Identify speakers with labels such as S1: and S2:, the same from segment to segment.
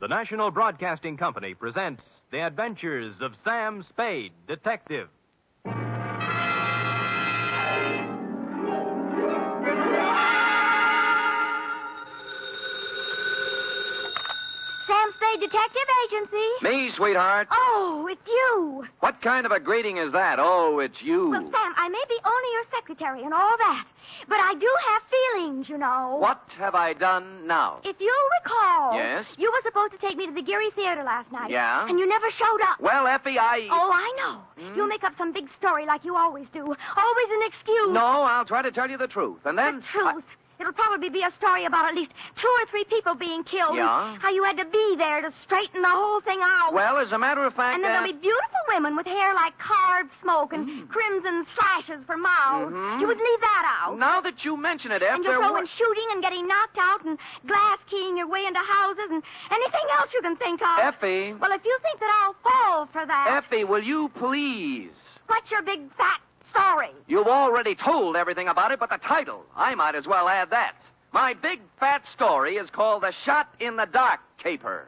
S1: the National Broadcasting Company presents The Adventures of Sam Spade, Detective.
S2: Sam Spade Detective Agency.
S3: Me, sweetheart.
S2: Oh, it's you.
S3: What kind of a greeting is that? Oh, it's you.
S2: Well, Sam, I may be only your secretary and all that, but I do have feelings, you know.
S3: What have I done now?
S2: If you recall...
S3: Yes?
S2: You were supposed to take me to the Geary Theater last night.
S3: Yeah?
S2: And you never showed up.
S3: Well, Effie,
S2: Oh, I know. You'll make up some big story like you always do. Always an excuse.
S3: No, I'll try to tell you the truth. And then...
S2: The truth. It'll probably be a story about at least 2 or 3 people being killed.
S3: Yeah?
S2: How you had to be there to straighten the whole thing out.
S3: Well, as a matter of fact...
S2: And there'll be beautiful women with hair like carved smoke and crimson slashes for mouths.
S3: Mhm.
S2: You would leave that out.
S3: Now that you mention it, Eff,
S2: And you'll
S3: there
S2: throw in
S3: was...
S2: shooting and getting knocked out and glass keying your way into houses and anything else you can think of.
S3: Effie.
S2: Well, if you think that I'll fall for that...
S3: Effie, will you please...
S2: What's your big fat story?
S3: You've already told everything about it, but the title, I might as well add that. My big fat story is called The Shot in the Dark Caper.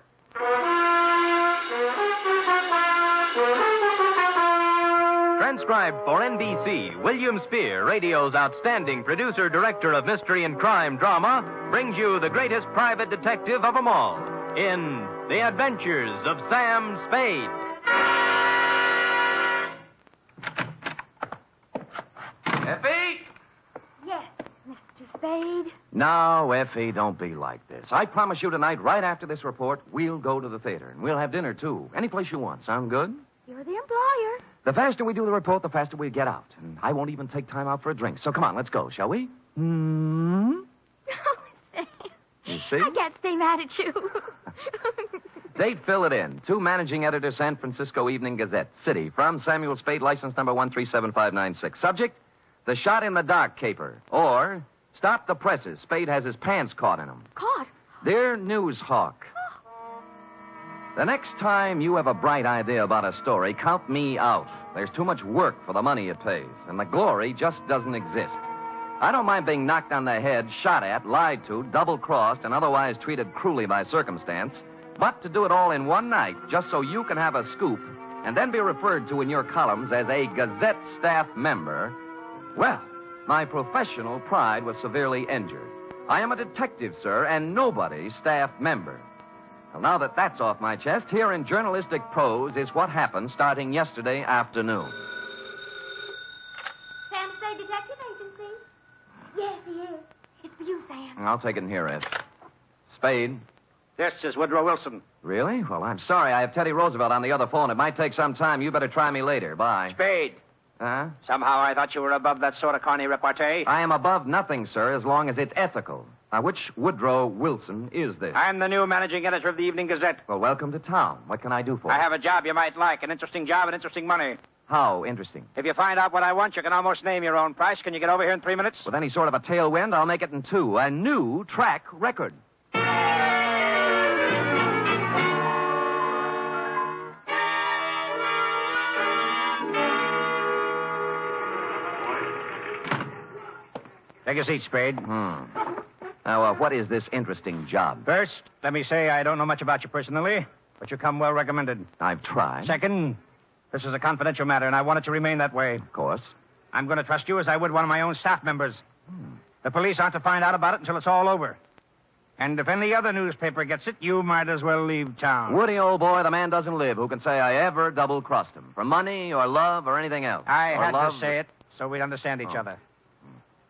S1: Transcribed for NBC, William Spear, radio's outstanding producer-director of mystery and crime drama, brings you the greatest private detective of them all in The Adventures of Sam Spade.
S3: Effie?
S2: Yes, Mr. Spade.
S3: No, Effie, don't be like this. I promise you tonight, right after this report, we'll go to the theater, and we'll have dinner, too. Any place you want. Sound good?
S2: You're the employer.
S3: The faster we do the report, the faster we get out. And I won't even take time out for a drink. So come on, let's go, shall we? Hmm?
S2: Oh, Sam.
S3: You see?
S2: I can't stay mad at you.
S3: Date, fill it in. To managing editor, San Francisco Evening Gazette. City, from Samuel Spade, license number 137596. Subject, The Shot in the Dark Caper. Or, Stop the Presses. Spade has his pants caught in them.
S2: Caught?
S3: Dear News Hawk. The next time you have a bright idea about a story, count me out. There's too much work for the money it pays, and the glory just doesn't exist. I don't mind being knocked on the head, shot at, lied to, double-crossed, and otherwise treated cruelly by circumstance, but to do it all in one night, just so you can have a scoop, and then be referred to in your columns as a Gazette staff member, well, my professional pride was severely injured. I am a detective, sir, and nobody's staff member. Well, now that that's off my chest, here in journalistic prose is what happened starting yesterday afternoon.
S2: Sam Spade Detective Agency? Yes, he is. It's for you, Sam.
S3: I'll take it in here, Ed. Spade.
S4: This is Woodrow Wilson.
S3: Really? Well, I'm sorry. I have Teddy Roosevelt on the other phone. It might take some time. You better try me later. Bye.
S4: Spade.
S3: Huh?
S4: Somehow I thought you were above that sort of corny repartee.
S3: I am above nothing, sir, as long as it's ethical. Now, which Woodrow Wilson is this?
S4: I'm the new managing editor of the Evening Gazette.
S3: Well, welcome to town. What can I do for
S4: I
S3: you?
S4: have a job you might like, an interesting job and interesting money.
S3: How interesting?
S4: If you find out what I want, you can almost name your own price. Can you get over here in 3 minutes?
S3: With any sort of a tailwind, I'll make it in 2. A new track record.
S4: Take a seat, Spade.
S3: Now, what is this interesting job?
S4: First, let me say I don't know much about you personally, but you come well recommended.
S3: I've tried.
S4: Second, this is a confidential matter, and I want it to remain that way.
S3: Of course.
S4: I'm going to trust you as I would one of my own staff members. The police aren't to find out about it until it's all over. And if any other newspaper gets it, you might as well leave town.
S3: Woody, old boy, the man doesn't live who can say I ever double-crossed him. For money or love or anything else.
S4: I
S3: or
S4: had
S3: love...
S4: to say it so we'd understand each other.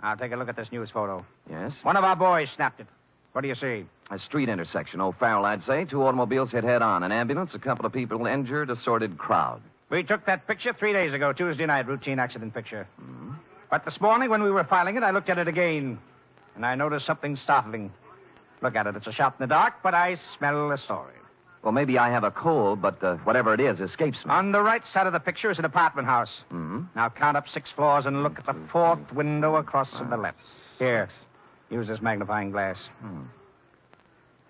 S4: Now, take a look at this news photo.
S3: Yes?
S4: One of our boys snapped it. What do you see?
S3: A street intersection. O'Farrell, I'd say. 2 automobiles hit head-on. An ambulance, a couple of people injured, a sordid crowd.
S4: We took that picture 3 days ago, Tuesday night, routine accident picture. But this morning, when we were filing it, I looked at it again, and I noticed something startling. Look at it. It's a shot in the dark, but I smell a story.
S3: Well, maybe I have a cold, but whatever it is escapes me.
S4: On the right side of the picture is an apartment house. Now count up 6 floors and look at the 4th window across to the left. Here, use this magnifying glass.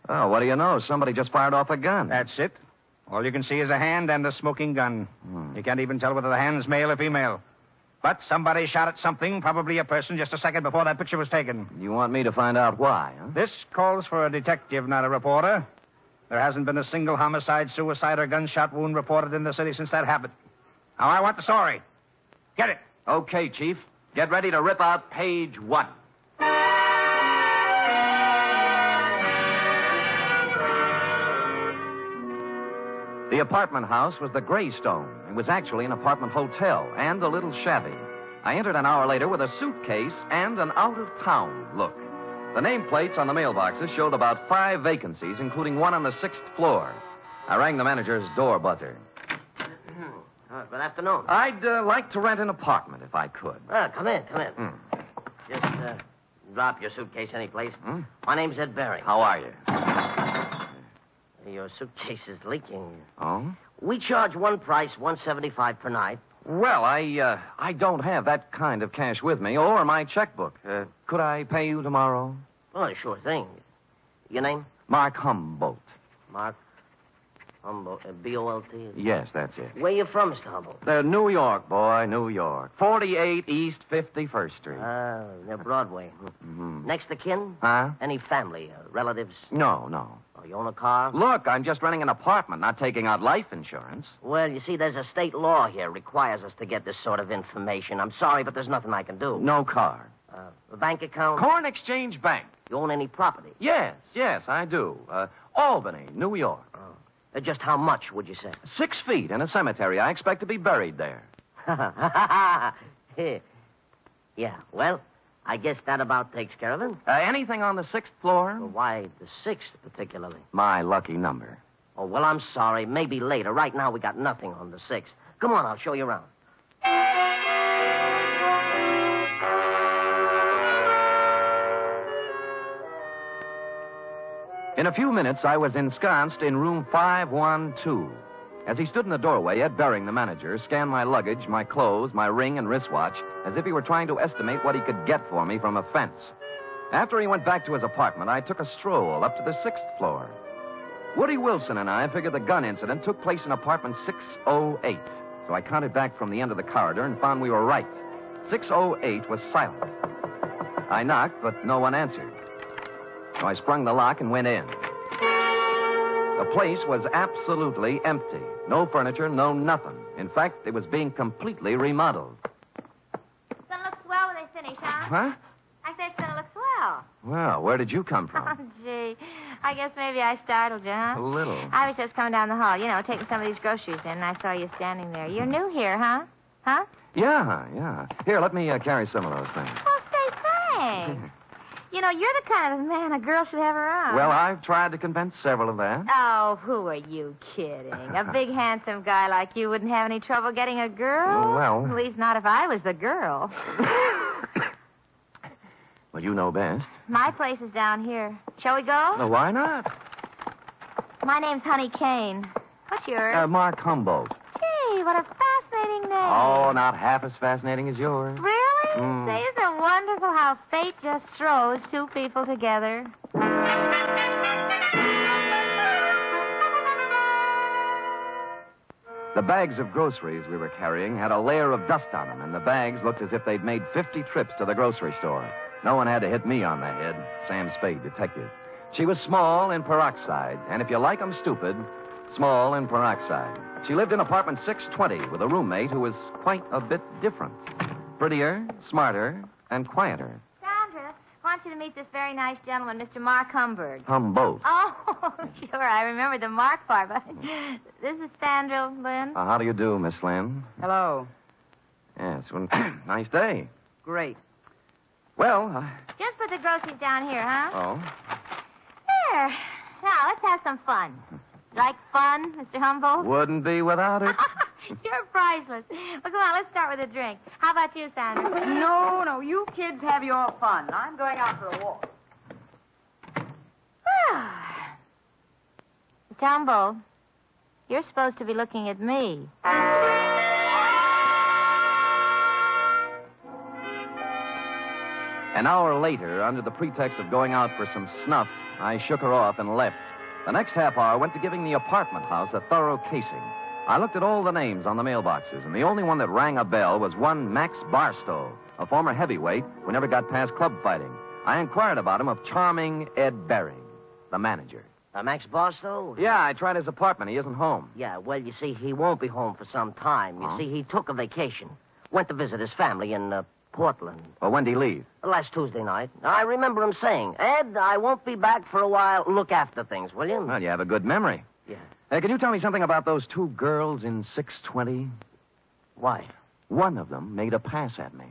S3: Oh, what do you know? Somebody just fired off a gun.
S4: That's it. All you can see is a hand and a smoking gun. You can't even tell whether the hand's male or female. But somebody shot at something, probably a person, just a second before that picture was taken.
S3: You want me to find out why, huh?
S4: This calls for a detective, not a reporter. There hasn't been a single homicide, suicide, or gunshot wound reported in the city since that happened. Now, I want the story. Get it.
S3: Okay, Chief. Get ready to rip out page 1. The apartment house was the Greystone. It was actually an apartment hotel and a little shabby. I entered an hour later with a suitcase and an out-of-town look. The nameplates on the mailboxes showed about 5 vacancies, including one on the 6th floor. I rang the manager's door buzzer.
S5: Good afternoon.
S3: I'd like to rent an apartment if I could.
S5: Come in. Just drop your suitcase anyplace. My name's Ed Barry.
S3: How are you?
S5: Your suitcase is leaking.
S3: Oh?
S5: We charge one price, $175 per night.
S3: Well, I don't have that kind of cash with me or my checkbook. Could I pay you tomorrow?
S5: Oh, sure thing. Your name?
S3: Mark Humboldt.
S5: Mark Humboldt. B-O-L-T?
S3: Yes, that's it.
S5: Where you from, Mr. Humboldt?
S3: New York, boy, New York. 48 East 51st Street.
S5: Near Broadway.
S3: Mm-hmm.
S5: Next of kin?
S3: Huh?
S5: Any family, relatives?
S3: No.
S5: Oh, you own a car?
S3: Look, I'm just renting an apartment, not taking out life insurance.
S5: Well, you see, there's a state law here requires us to get this sort of information. I'm sorry, but there's nothing I can do.
S3: No car.
S5: A bank account?
S3: Corn Exchange Bank.
S5: You own any property?
S3: Yes, I do. Albany, New York.
S5: Just how much, would you say?
S3: 6 feet in a cemetery. I expect to be buried there.
S5: Yeah, well, I guess that about takes care of it.
S3: Anything on the 6th floor?
S5: Well, why the 6th particularly?
S3: My lucky number.
S5: Oh, well, I'm sorry. Maybe later. Right now, we got nothing on the 6th. Come on, I'll show you around.
S3: In a few minutes, I was ensconced in room 512. As he stood in the doorway, Ed Baring, the manager, scanned my luggage, my clothes, my ring and wristwatch, as if he were trying to estimate what he could get for me from a fence. After he went back to his apartment, I took a stroll up to the 6th floor. Woody Wilson and I figured the gun incident took place in apartment 608. So I counted back from the end of the corridor and found we were right. 608 was silent. I knocked, but no one answered. So I sprung the lock and went in. The place was absolutely empty. No furniture, no nothing. In fact, it was being completely remodeled.
S2: It's gonna look swell when they finish, huh?
S3: Huh?
S2: I said it's gonna look swell.
S3: Well, where did you come
S2: Oh,
S3: from?
S2: gee. I guess maybe I startled you, huh?
S3: A little.
S2: I was just coming down the hall, taking some of these groceries in, and I saw you standing there. You're new here, huh? Huh?
S3: Yeah. Here, let me carry some of those things.
S2: Oh, say thanks. You're the kind of man a girl should have around.
S3: Well, I've tried to convince several of that.
S2: Oh, who are you kidding? A big, handsome guy like you wouldn't have any trouble getting a girl?
S3: Well.
S2: At least not if I was the girl.
S3: Well, you know best.
S2: My place is down here. Shall we go?
S3: Well, why not?
S2: My name's Honey Kane. What's yours?
S3: Mark Humboldt.
S2: Gee, what a fascinating name.
S3: Oh, not half as fascinating as yours.
S2: Really?
S3: Mm.
S2: Say, isn't it wonderful how fate just throws two people together?
S3: The bags of groceries we were carrying had a layer of dust on them, and the bags looked as if they'd made 50 trips to the grocery store. No one had to hit me on the head. Sam Spade, detective. She was small in peroxide, and if you like 'em stupid, small in peroxide. She lived in apartment 620 with a roommate who was quite a bit different. Prettier, smarter, and quieter.
S2: Sandra, I want you to meet this very nice gentleman, Mr. Mark Humberg.
S3: Humboldt.
S2: Oh, sure, I remember the Mark part, but this is Sandra Lynn.
S3: How do you do, Miss Lynn?
S6: Hello.
S3: Yes, well, nice day.
S6: Great.
S3: Well,
S2: Just put the groceries down here, huh?
S3: Oh?
S2: There. Now, let's have some fun. Like fun, Mr. Humboldt?
S3: Wouldn't be without it.
S2: You're priceless. Well, come on, let's start with a drink. How about you, Sandra?
S6: No, you kids have your fun. I'm going out for a walk.
S2: Mr. Humboldt, you're supposed to be looking at me.
S3: An hour later, under the pretext of going out for some snuff, I shook her off and left. The next half hour went to giving the apartment house a thorough casing. I looked at all the names on the mailboxes, and the only one that rang a bell was one Max Barstow, a former heavyweight who never got past club fighting. I inquired about him of charming Ed Baring, the manager.
S5: Max Barstow?
S3: Yeah, I tried his apartment. He isn't home.
S5: Yeah, well, you see, he won't be home for some time. You see, he took a vacation. Went to visit his family in Portland.
S3: Well, when did he leave?
S5: Last Tuesday night. I remember him saying, Ed, I won't be back for a while. Look after things, will you?
S3: Well, you have a good memory.
S5: Yeah.
S3: Hey, can you tell me something about those two girls in 620?
S5: Why?
S3: One of them made a pass at me.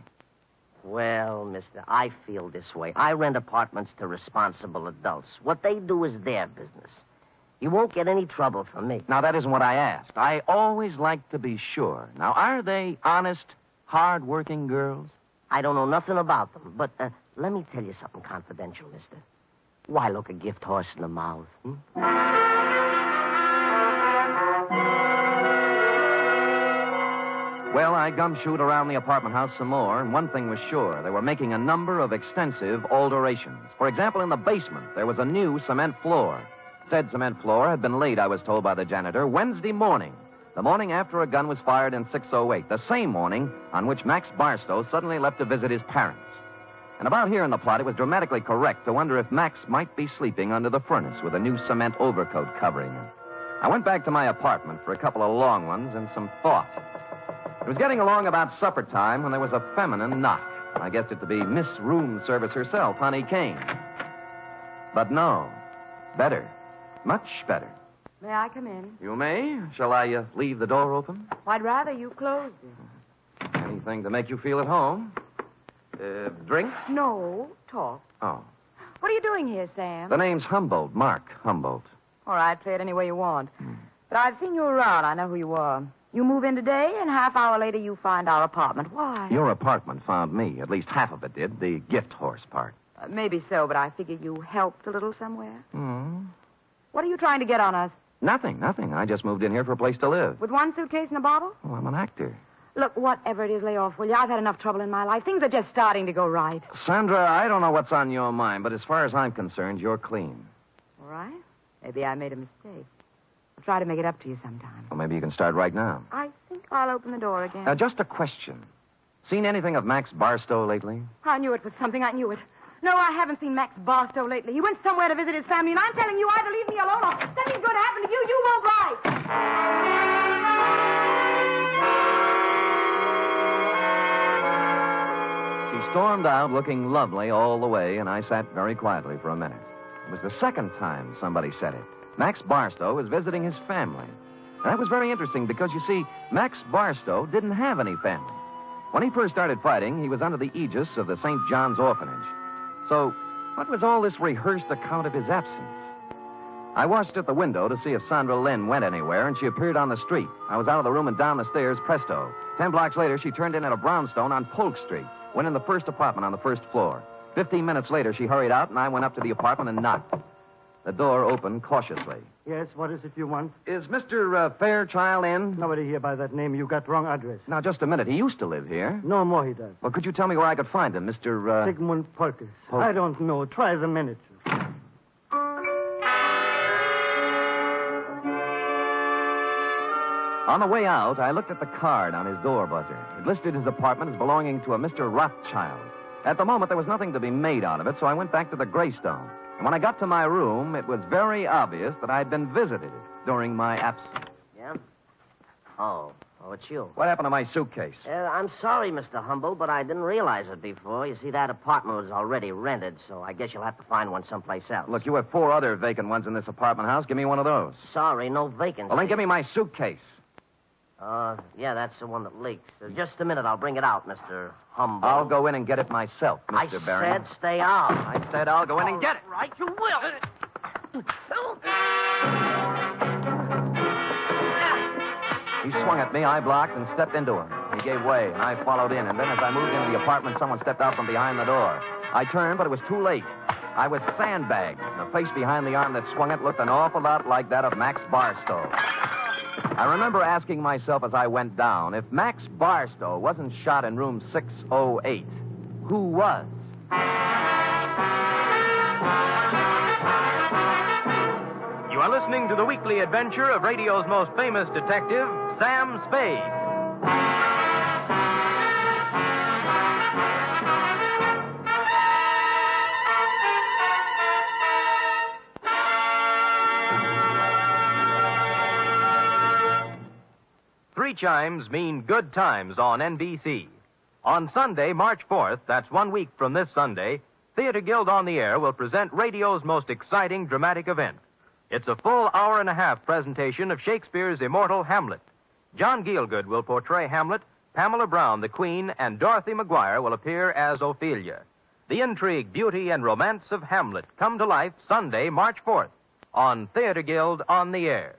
S5: Well, mister, I feel this way. I rent apartments to responsible adults. What they do is their business. You won't get any trouble from me.
S3: Now, that isn't what I asked. I always like to be sure. Now, are they honest, hard-working girls?
S5: I don't know nothing about them, but let me tell you something confidential, mister. Why look a gift horse in the mouth?
S3: Well, I gumshoed around the apartment house some more, and one thing was sure. They were making a number of extensive alterations. For example, in the basement, there was a new cement floor. Said cement floor had been laid, I was told by the janitor, Wednesday morning, the morning after a gun was fired in 608, the same morning on which Max Barstow suddenly left to visit his parents. And about here in the plot, it was dramatically correct to wonder if Max might be sleeping under the furnace with a new cement overcoat covering him. I went back to my apartment for a couple of long ones and some thought. It was getting along about supper time when there was a feminine knock. I guessed it to be Miss Room Service herself, Honey Kane. But no. Better. Much better.
S6: May I come in?
S3: You may. Shall I leave the door open?
S6: I'd rather you closed it.
S3: Anything to make you feel at home. Drink?
S6: No, talk.
S3: Oh.
S6: What are you doing here, Sam?
S3: The name's Humboldt, Mark Humboldt.
S6: All right, play it any way you want. But I've seen you around. I know who you are. You move in today, and half hour later you find our apartment. Why?
S3: Your apartment found me. At least half of it did. The gift horse part.
S6: Maybe so, but I figure you helped a little somewhere.
S3: Hmm.
S6: What are you trying to get on us?
S3: Nothing. I just moved in here for a place to live.
S6: With one suitcase and a bottle?
S3: Oh, I'm an actor.
S6: Look, whatever it is, lay off, will you? I've had enough trouble in my life. Things are just starting to go right.
S3: Sandra, I don't know what's on your mind, but as far as I'm concerned, you're clean.
S6: All right? Maybe I made a mistake. I'll try to make it up to you sometime.
S3: Well, maybe you can start right now.
S6: I think I'll open the door again.
S3: Just a question. Seen anything of Max Barstow lately?
S6: I knew it was something. I knew it. No, I haven't seen Max Barstow lately. He went somewhere to visit his family, and I'm telling you, either leave me alone or something's going to happen to you. You won't write.
S3: She stormed out looking lovely all the way, and I sat very quietly for a minute. It was the second time somebody said it. Max Barstow was visiting his family. And that was very interesting because, you see, Max Barstow didn't have any family. When he first started fighting, he was under the aegis of the St. John's Orphanage. So, what was all this rehearsed account of his absence? I watched at the window to see if Sandra Lynn went anywhere, and she appeared on the street. I was out of the room and down the stairs, presto. 10 blocks later, she turned in at a brownstone on Polk Street, went in the first apartment on the first floor. 15 minutes later, she hurried out, and I went up to the apartment and knocked. The door opened cautiously.
S7: Yes, what is it you want?
S3: Is Mr. Fairchild in?
S7: Nobody here by that name. You got wrong address.
S3: Now, just a minute. He used to live here.
S7: No more he does.
S3: Well, could you tell me where I could find him, Mr.
S7: Sigmund Polkes. I don't know. Try the manager.
S3: On the way out, I looked at the card on his door buzzer. It listed his apartment as belonging to a Mr. Rothschild. At the moment, there was nothing to be made out of it, so I went back to the Greystone. And when I got to my room, it was very obvious that I'd been visited during my absence.
S5: Yeah? Oh, it's you.
S3: What happened to my suitcase?
S5: I'm sorry, Mr. Humboldt, but I didn't realize it before. You see, that apartment was already rented, so I guess you'll have to find one someplace else.
S3: Look, you have 4 other vacant ones in this apartment house. Give me one of those.
S5: Sorry, no vacancy.
S3: Well, then give me my suitcase.
S5: Yeah, that's the one that leaks. Just a minute, I'll bring it out, Mr. Humboldt.
S3: I'll go in and get it myself, Mr. Barry.
S5: I said stay out.
S3: I said I'll go in and get it.
S5: Right, you will.
S3: He swung at me, I blocked, and stepped into him. He gave way, and I followed in. And then as I moved into the apartment, someone stepped out from behind the door. I turned, but it was too late. I was sandbagged. The face behind the arm that swung it looked an awful lot like that of Max Barstow. I remember asking myself as I went down, if Max Barstow wasn't shot in room 608, who was?
S1: You are listening to the weekly adventure of radio's most famous detective, Sam Spade. 3 chimes mean good times on NBC. On Sunday, March 4th, that's 1 week from this Sunday, Theater Guild on the Air will present radio's most exciting dramatic event. It's a full hour-and-a-half presentation of Shakespeare's immortal Hamlet. John Gielgud will portray Hamlet, Pamela Brown, the Queen, and Dorothy Maguire will appear as Ophelia. The intrigue, beauty, and romance of Hamlet come to life Sunday, March 4th on Theater Guild on the Air.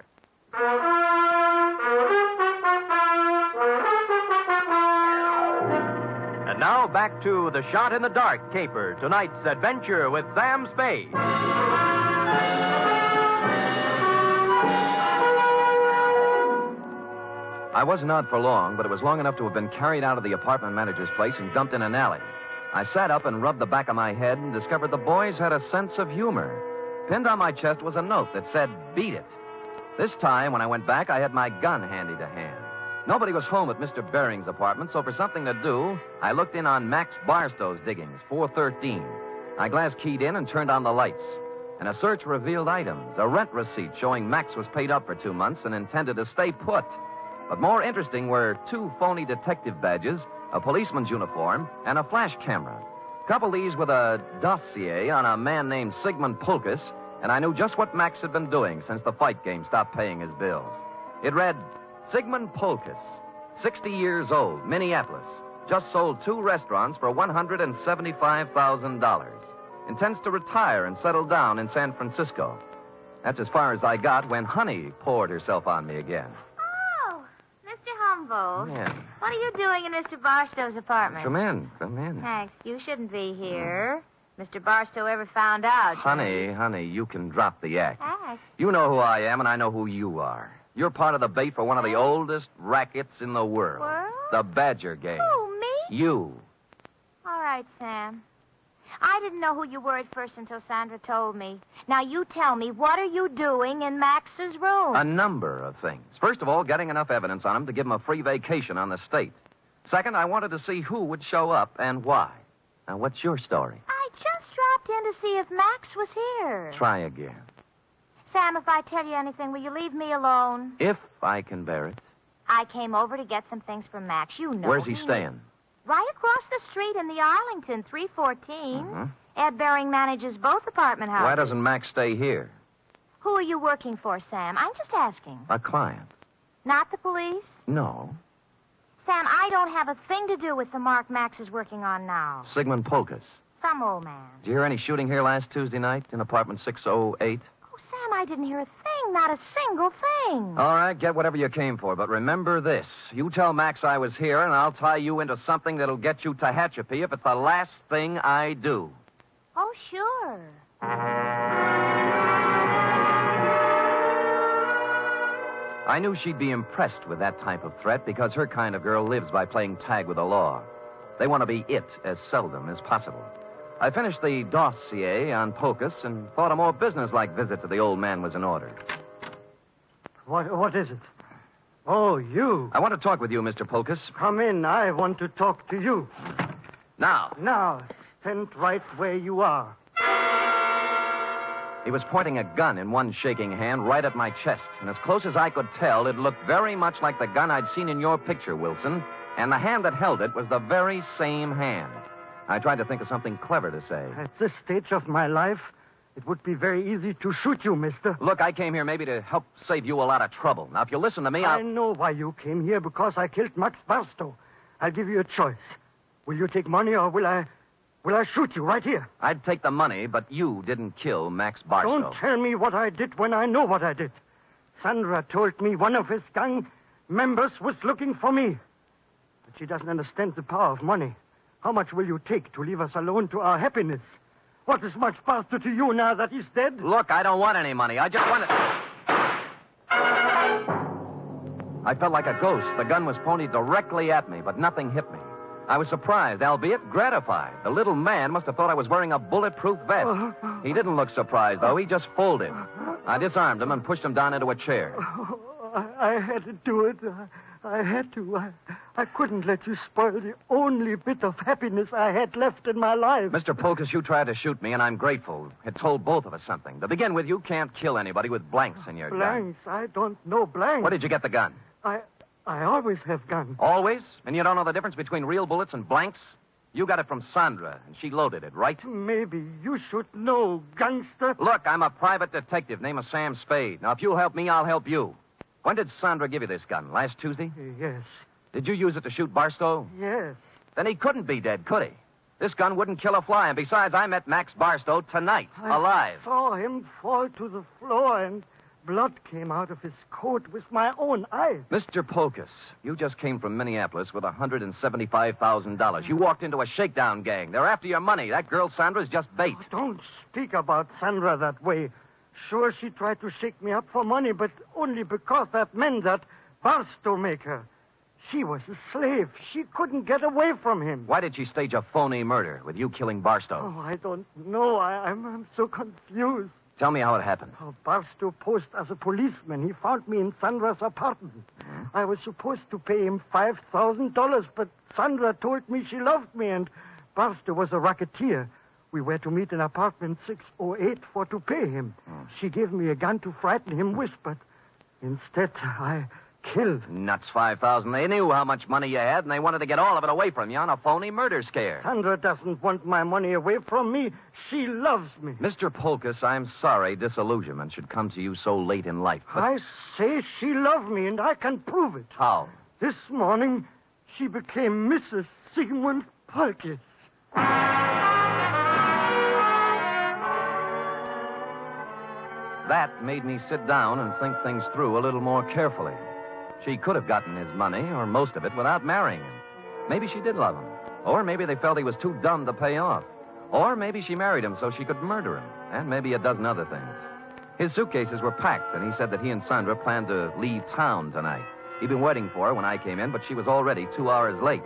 S1: And now back to The Shot in the Dark caper, tonight's adventure with Sam Spade.
S3: I wasn't out for long, but it was long enough to have been carried out of the apartment manager's place and dumped in an alley. I sat up and rubbed the back of my head and discovered the boys had a sense of humor. Pinned on my chest was a note that said, "Beat it." This time, when I went back, I had my gun handy to hand. Nobody was home at Mr. Bering's apartment, so for something to do, I looked in on Max Barstow's diggings, 413. I glass keyed in and turned on the lights. And a search revealed items, a rent receipt showing Max was paid up for 2 months and intended to stay put. But more interesting were 2 phony detective badges, a policeman's uniform, and a flash camera. Couple these with a dossier on a man named Sigmund Polkus, and I knew just what Max had been doing since the fight game stopped paying his bills. It read, Sigmund Polkus, 60 years old, Minneapolis, just sold 2 restaurants for $175,000. Intends to retire and settle down in San Francisco. That's as far as I got when Honey poured herself on me again.
S8: Humboldt.
S3: Yeah.
S8: What are you doing in Mr. Barstow's apartment?
S3: Come in.
S8: Max, you shouldn't be here. Mr. Barstow ever found out.
S3: Honey, you can drop the act.
S8: Act?
S3: You know who I am, and I know who you are. You're part of the bait for one of the oldest rackets in the world.
S8: World?
S3: The Badger Game.
S8: Who, me?
S3: You.
S8: All right, Sam. I didn't know who you were at first until Sandra told me. Now, you tell me, what are you doing in Max's room?
S3: A number of things. First of all, getting enough evidence on him to give him a free vacation on the state. Second, I wanted to see who would show up and why. Now, what's your story?
S8: I just dropped in to see if Max was here.
S3: Try again.
S8: Sam, if I tell you anything, will you leave me alone?
S3: If I can bear it.
S8: I came over to get some things from Max. You know.
S3: Where's he staying?
S8: Right across the street in the Arlington, 314.
S3: Mm-hmm.
S8: Ed Bering manages both apartment houses.
S3: Why doesn't Max stay here?
S8: Who are you working for, Sam? I'm just asking.
S3: A client.
S8: Not the police?
S3: No.
S8: Sam, I don't have a thing to do with the mark Max is working on now.
S3: Sigmund Polkus.
S8: Some old man.
S3: Did you hear any shooting here last Tuesday night in apartment 608?
S8: Oh, Sam, I didn't hear a thing. Not a single thing.
S3: All right, get whatever you came for, but remember this. You tell Max I was here, and I'll tie you into something that'll get you Tehachapi if it's the last thing I do.
S8: Oh, sure.
S3: I knew she'd be impressed with that type of threat because her kind of girl lives by playing tag with the law. They want to be it as seldom as possible. I finished the dossier on Polkus and thought a more businesslike visit to the old man was in order.
S7: What is it? Oh, you.
S3: I want to talk with you, Mr. Polkus.
S7: Come in. I want to talk to you.
S3: Now.
S7: Now, stand right where you are.
S3: He was pointing a gun in one shaking hand right at my chest, and as close as I could tell, it looked very much like the gun I'd seen in your picture, Wilson, and the hand that held it was the very same hand. I tried to think of something clever to say.
S7: At this stage of my life, it would be very easy to shoot you, mister.
S3: Look, I came here maybe to help save you a lot of trouble. Now, if you listen to me,
S7: I know why you came here, because I killed Max Barstow. I'll give you a choice. Will you take money, or will I shoot you right here?
S3: I'd take the money, but you didn't kill Max Barstow.
S7: Don't tell me what I did when I know what I did. Sandra told me one of his gang members was looking for me. But she doesn't understand the power of money. How much will you take to leave us alone to our happiness? What is Max Barstow to you now that he's dead?
S3: Look, I don't want any money. I just want it. I felt like a ghost. The gun was pointed directly at me, but nothing hit me. I was surprised, albeit gratified. The little man must have thought I was wearing a bulletproof vest. He didn't look surprised, though. He just folded. I disarmed him and pushed him down into a chair.
S7: I had to do it. I had to. I couldn't let you spoil the only bit of happiness I had left in my life.
S3: Mr. Polkus, you tried to shoot me, and I'm grateful. It told both of us something. To begin with, you can't kill anybody with blanks in your gun.
S7: Blanks? I don't know blanks.
S3: Where did you get the gun?
S7: I always have guns.
S3: Always? And you don't know the difference between real bullets and blanks? You got it from Sandra, and she loaded it, right?
S7: Maybe you should know, gangster.
S3: Look, I'm a private detective named Sam Spade. Now, if you'll help me, I'll help you. When did Sandra give you this gun? Last Tuesday?
S7: Yes.
S3: Did you use it to shoot Barstow?
S7: Yes.
S3: Then he couldn't be dead, could he? This gun wouldn't kill a fly, and besides, I met Max Barstow tonight, alive.
S7: I saw him fall to the floor, and blood came out of his coat with my own eyes.
S3: Mr. Polkus, you just came from Minneapolis with $175,000. You walked into a shakedown gang. They're after your money. That girl Sandra's just bait.
S7: Oh, don't speak about Sandra that way. Sure, she tried to shake me up for money, but only because that man, that Barstow maker. She was a slave. She couldn't get away from him.
S3: Why did she stage a phony murder with you killing Barstow?
S7: Oh, I don't know. I'm so confused.
S3: Tell me how it happened.
S7: Oh, Barstow posed as a policeman. He found me in Sandra's apartment.
S3: Hmm?
S7: I was supposed to pay him $5,000, but Sandra told me she loved me, and Barstow was a racketeer. We were to meet in apartment 608 for to pay him. She gave me a gun to frighten him with, but instead I killed.
S3: Nuts, 5,000. They knew how much money you had, and they wanted to get all of it away from you on a phony murder scare.
S7: Sandra doesn't want my money away from me. She loves me.
S3: Mr. Polkus, I'm sorry disillusionment should come to you so late in life. But
S7: I say she loved me, and I can prove it.
S3: how?
S7: This morning, she became Mrs. Sigmund Polkus.
S3: That made me sit down and think things through a little more carefully. She could have gotten his money, or most of it, without marrying him. Maybe she did love him. Or maybe they felt he was too dumb to pay off. Or maybe she married him so she could murder him. And maybe a dozen other things. His suitcases were packed, and he said that he and Sandra planned to leave town tonight. He'd been waiting for her when I came in, but she was already 2 hours late.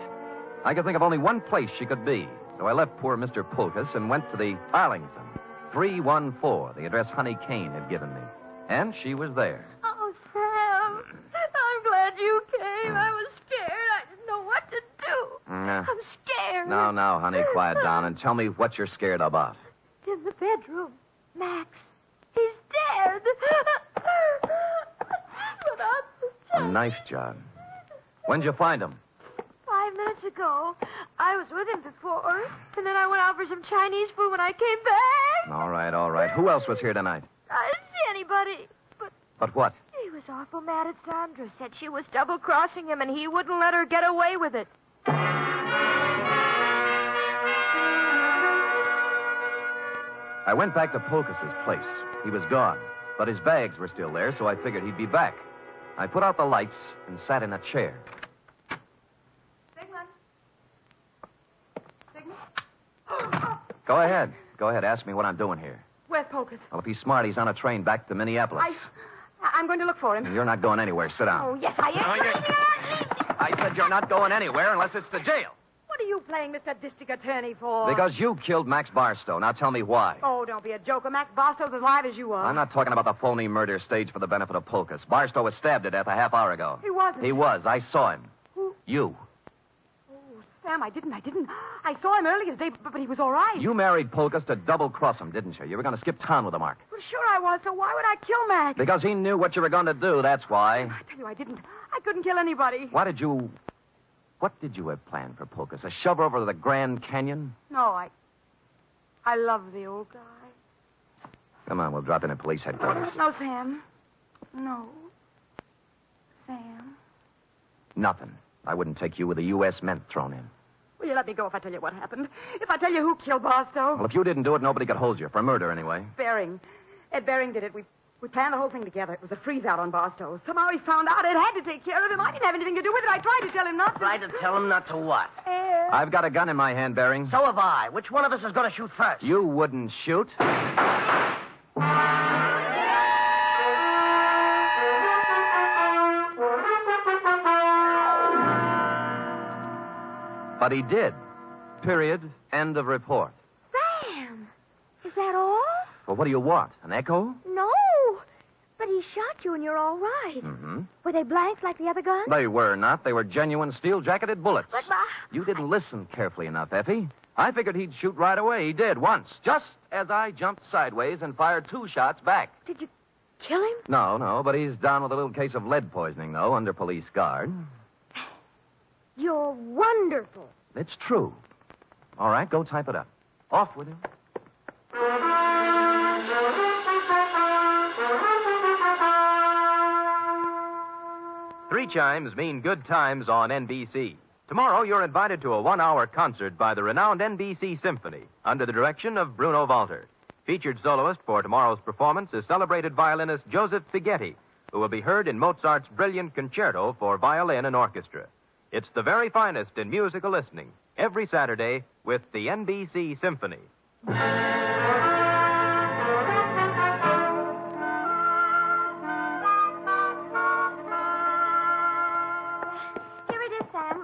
S3: I could think of only one place she could be. So I left poor Mr. Polkus and went to the Arlington. 314, the address Honey Kane had given me. And she was there.
S2: Oh, Sam. I'm glad you came. I was scared. I didn't know what to do. I'm scared.
S3: Now, honey, quiet down and tell me what you're scared about.
S2: In the bedroom. Max. He's dead.
S3: A knife job. When'd you find him?
S2: 5 minutes ago. I was with him before. And then I went out for some Chinese food when I came back.
S3: All right. Who else was here tonight?
S2: I didn't see anybody.
S3: But what?
S2: He was awful mad at Sandra. Said she was double-crossing him, and he wouldn't let her get away with it.
S3: I went back to Polkus's place. He was gone, but his bags were still there, so I figured he'd be back. I put out the lights and sat in a chair.
S2: Sigmund.
S3: Go ahead. Ask me what I'm doing here.
S6: Where's Polkus?
S3: Well, if he's smart, he's on a train back to Minneapolis.
S6: I'm going to look for him.
S3: You're not going anywhere. Sit down.
S2: Oh, yes, I am.
S3: I said you're not going anywhere unless it's to jail.
S6: What are you playing Mr. District Attorney for?
S3: Because you killed Max Barstow. Now tell me why.
S6: Oh, don't be a joker. Max Barstow's as alive as you are.
S3: I'm not talking about the phony murder staged for the benefit of Polkus. Barstow was stabbed to death a half hour ago.
S6: He wasn't.
S3: He was. I saw him.
S6: Who?
S3: You.
S6: Oh, Sam, I didn't. I saw him earlier today, but he was all right.
S3: You married Polkus to double-cross him, didn't you? You were going to skip town with the mark.
S6: Well, sure I was, so why would I kill Max?
S3: Because he knew what you were going to do, that's why.
S6: I tell you, I didn't. I couldn't kill anybody.
S3: What did you have planned for Polkus? A shove over to the Grand Canyon?
S6: No, I love the old guy.
S3: Come on, we'll drop in at police headquarters.
S6: No, Sam. No. Sam.
S3: Nothing. I wouldn't take you with a U.S. Mint thrown in.
S6: Will you let me go if I tell you what happened? If I tell you who killed Barstow?
S3: Well, if you didn't do it, nobody could hold you. For murder, anyway.
S6: Bering. Ed Bering did it. We planned the whole thing together. It was a freeze-out on Barstow. Somehow he found out Ed had to take care of him. I didn't have anything to do with it. I tried to tell him not to.
S5: Try to tell him not to what?
S6: Ed.
S3: I've got a gun in my hand, Bering.
S5: So have I. Which one of us is going to shoot first?
S3: You wouldn't shoot. But he did. Period. End of report.
S2: Sam, is that all?
S3: Well, what do you want? An echo?
S2: No. But he shot you and you're all right.
S3: Mm-hmm.
S2: Were they blanks like the other guns?
S3: They were not. They were genuine steel-jacketed bullets.
S2: But,
S3: You didn't listen carefully enough, Effie. I figured he'd shoot right away. He did, once. Just as I jumped sideways and fired 2 shots back.
S2: Did you
S6: kill him?
S3: No, but he's down with a little case of lead poisoning, though, under police guard.
S6: You're wonderful.
S3: It's true. All right, go type it up. Off with you.
S1: Three chimes mean good times on NBC. Tomorrow, you're invited to a 1-hour concert by the renowned NBC Symphony under the direction of Bruno Walter. Featured soloist for tomorrow's performance is celebrated violinist Joseph Fighetti, who will be heard in Mozart's brilliant concerto for violin and orchestra. It's the very finest in musical listening, every Saturday with the NBC Symphony.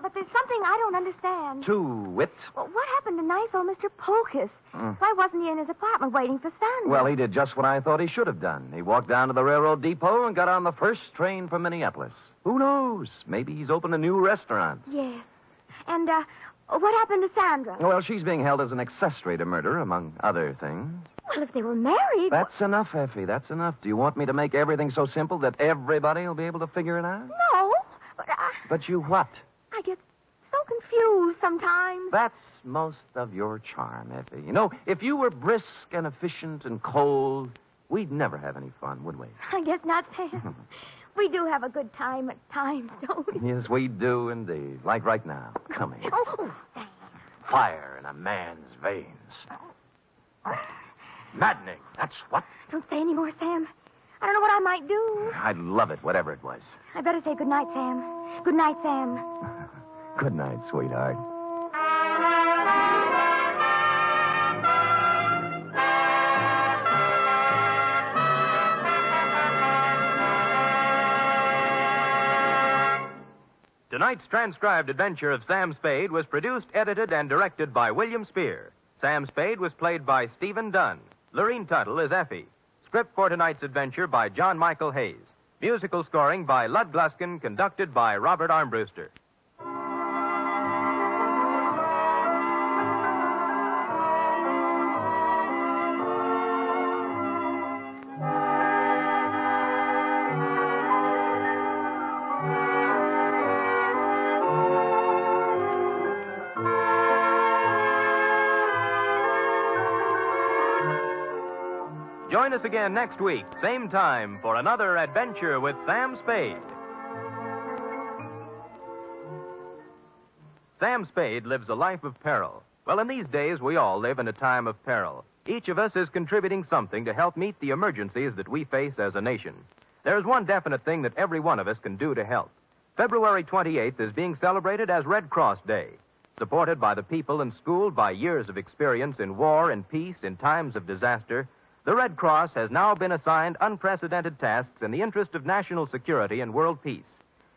S8: But there's something I don't understand.
S3: To wit.
S8: Well, what happened to nice old Mr. Polkus? Why wasn't he in his apartment waiting for Sandra?
S3: Well, he did just what I thought he should have done. He walked down to the railroad depot and got on the first train for Minneapolis. Who knows? Maybe he's opened a new restaurant.
S8: Yes. And, what happened to Sandra?
S3: Well, she's being held as an accessory to murder, among other things.
S8: Well, if they were married...
S3: That's enough, Effie. That's enough. Do you want me to make everything so simple that everybody will be able to figure it out?
S8: No, but
S3: But you what?
S8: I get so confused sometimes.
S3: That's most of your charm, Effie. You know, if you were brisk and efficient and cold, we'd never have any fun, would we?
S8: I guess not, Sam. We do have a good time at times, don't we?
S3: Yes, we do indeed. Like right now. Come here.
S8: Oh, Sam.
S4: Fire in a man's veins. Maddening, that's what.
S8: Don't say any more, Sam. I don't know what I might do.
S3: I'd love it, whatever it was.
S8: I better say good night, Sam. Good night, Sam.
S3: Good night, sweetheart.
S1: Tonight's transcribed adventure of Sam Spade was produced, edited, and directed by William Spear. Sam Spade was played by Stephen Dunn. Lorene Tuttle is Effie. Script for tonight's adventure by John Michael Hayes. Musical scoring by Lud Gluskin, conducted by Robert Armbruster. Join us again next week, same time, for another adventure with Sam Spade. Sam Spade lives a life of peril. Well, in these days, we all live in a time of peril. Each of us is contributing something to help meet the emergencies that we face as a nation. There's one definite thing that every one of us can do to help. February 28th is being celebrated as Red Cross Day. Supported by the people and schooled by years of experience in war and peace in times of disaster, the Red Cross has now been assigned unprecedented tasks in the interest of national security and world peace.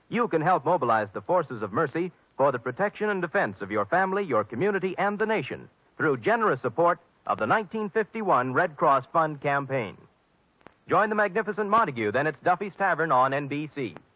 S1: You can help mobilize the forces of mercy for the protection and defense of your family, your community, and the nation through generous support of the 1951 Red Cross Fund campaign. Join the magnificent Montague then at Duffy's Tavern on NBC.